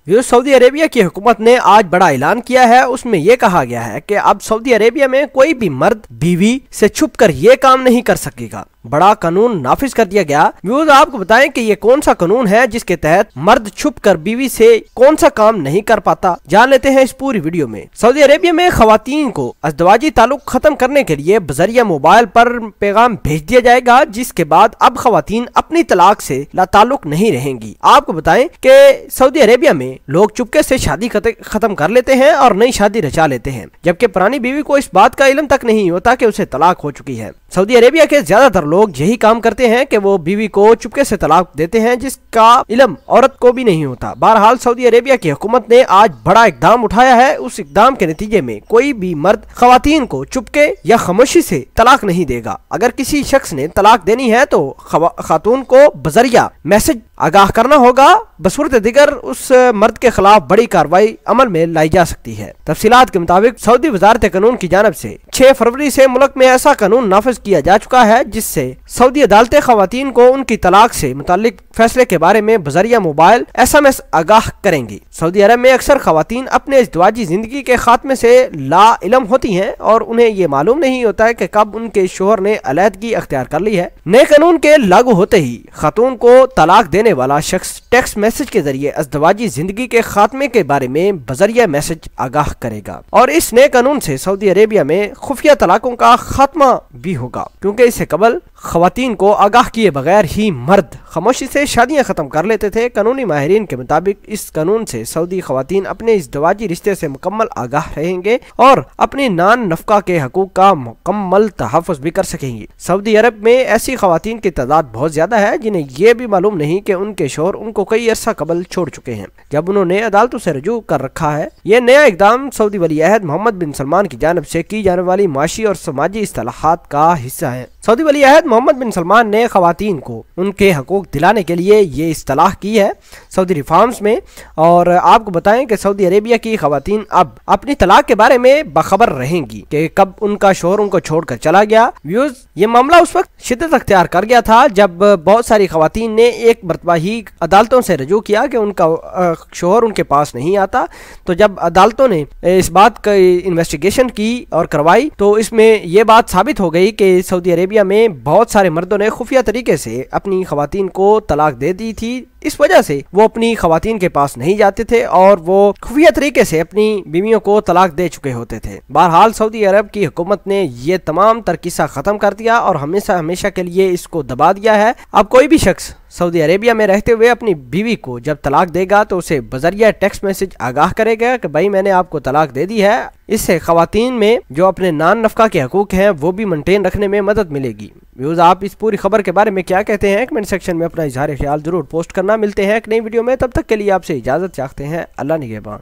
Saudi Arabia की हुकूमत ने आज बड़ा ऐलान किया है। उसमें यह कहा गया है कि अब सऊदी अरेबिया में कोई भी मर्द बीवी से छुप कर ये काम नहीं कर सकेगा। बड़ा कानून नाफिज कर दिया गया। व्यूअर्स, आपको बताएं कि ये कौन सा कानून है जिसके तहत मर्द छुप कर बीवी से कौन सा काम नहीं कर पाता, जान लेते हैं इस पूरी वीडियो में। सऊदी अरेबिया में खवातीन को अज़दवाजी ताल्लुक खत्म करने के लिए बजरिया मोबाइल पर पैगाम भेज दिया जाएगा, जिसके बाद अब खवातीन अपनी तलाक से लाताल्लुक नहीं रहेंगी। आपको बताएं कि सऊदी अरेबिया में लोग चुपके से शादी खत्म कर लेते हैं और नई शादी रचा लेते हैं, जबकि पुरानी बीवी को इस बात का इल्म तक नहीं होता कि उसे तलाक हो चुकी है। सऊदी अरेबिया के ज्यादातर लोग यही काम करते हैं कि वो बीवी को चुपके से तलाक देते हैं, जिसका इल्म औरत को भी नहीं होता। बहरहाल सऊदी अरेबिया की हुकूमत ने आज बड़ा इकदाम उठाया है। उस इकदाम के नतीजे में कोई भी मर्द खवातीन को चुपके या खामोशी से तलाक नहीं देगा। अगर किसी शख्स ने तलाक देनी है तो खातून को बजरिया मैसेज आगाह करना होगा। बसूरत दिगर उस मर्द के खिलाफ बड़ी कार्रवाई अमल में लाई जा सकती है। तफसीलात के मुताबिक सऊदी वजारत कानून की जानब से 6 फरवरी से मुल्क में ऐसा कानून नाफिज किया जा चुका है, जिससे सऊदी अदालतें खवातीन को उनकी तलाक से मुताल्लिक फैसले के बारे में बजरिया मोबाइल SMS आगाह करेंगी। सऊदी अरब में अक्सर खवातीन अपने इज़्दवाजी जिंदगी के खात्मे से ला इल्म होती हैं और उन्हें ये मालूम नहीं होता है कि कब उनके शोहर ने अलहदगी अख्तियार कर ली है। नए कानून के लागू होते ही खातून को तलाक देने वाला शख्स टेक्स्ट मैसेज के जरिए अज़दवाजी जिंदगी के खात्मे के बारे में बजरिया मैसेज आगाह करेगा। और इस नए कानून से सऊदी अरेबिया में खुफिया तलाकों का खात्मा भी होगा, क्योंकि इससे कबल खवातीन को आगाह किए बगैर ही मर्द खामोशी से शादियां खत्म कर लेते थे। कानूनी माहिरीन के मुताबिक इस कानून से सऊदी खवातीन अपने इज़्दवाजी रिश्ते से मुकम्मल आगाह रहेंगे और अपनी नान नफका के हकूक का मुकम्मल तहफ़्फ़ुज़ भी कर सकेंगी। सऊदी अरब में ऐसी खवातीन की तादाद बहुत ज्यादा है जिन्हें यह भी मालूम नहीं कि उनके शोहर उनको कई अरसा कबल छोड़ चुके हैं, जब उन्होंने अदालतों से रजू कर रखा है। यह नया इक़दाम सऊदी वली अहद मोहम्मद बिन सलमान की जानब से की जाने वाली माशी और समाजी इस्तिलाहात का हिस्सा है। सऊदी वली अहद मोहम्मद बिन सलमान ने खवातीन को उनके हकूक दिलाने के लिए ये इस्तिलाह की है सऊदी रिफॉर्म्स में। और आपको बताएं कि सऊदी अरेबिया की खवातीन अब अपनी तलाक के बारे में बाखबर रहेंगी कि कब उनका शोहर उनको छोड़कर चला गया। व्यूअर्स, ये मामला उस वक्त शिद्दत अख्तियार कर गया था जब बहुत सारी खवातीन ने एक मरतबा ही अदालतों से रजू किया कि उनका शोहर उनके पास नहीं आता। तो जब अदालतों ने इस बात का इन्वेस्टिगेशन की और करवाई तो इसमें यह बात साबित हो गई कि सऊदी अरेबिया में बहुत सारे मर्दों ने खुफिया तरीके से अपनी खवातीन को तलाक दे दी थी। इस वजह से वो अपनी खवातीन के पास नहीं जाते थे और वो खुफिया तरीके से अपनी बीवियों को तलाक दे चुके होते थे। बहरहाल सऊदी अरब की हुकूमत ने ये तमाम तरकीसा खत्म कर दिया और हमेशा हमेशा के लिए इसको दबा दिया है। अब कोई भी शख्स सऊदी अरेबिया में रहते हुए अपनी बीवी को जब तलाक देगा तो उसे बजरिया टेक्स्ट मैसेज आगाह करेगा कि भाई मैंने आपको तलाक दे दी है। इससे खवातीन में जो अपने नान नफका के हकूक हैं वो भी मेंटेन रखने में मदद मिलेगी। व्यूअर्स, आप इस पूरी खबर के बारे में क्या कहते हैं कमेंट सेक्शन में अपना इजहार ख्याल जरूर पोस्ट करना। मिलते हैं एक नई वीडियो में, तब तक के लिए आपसे इजाजत चाहते हैं। अल्लाह निगहबान।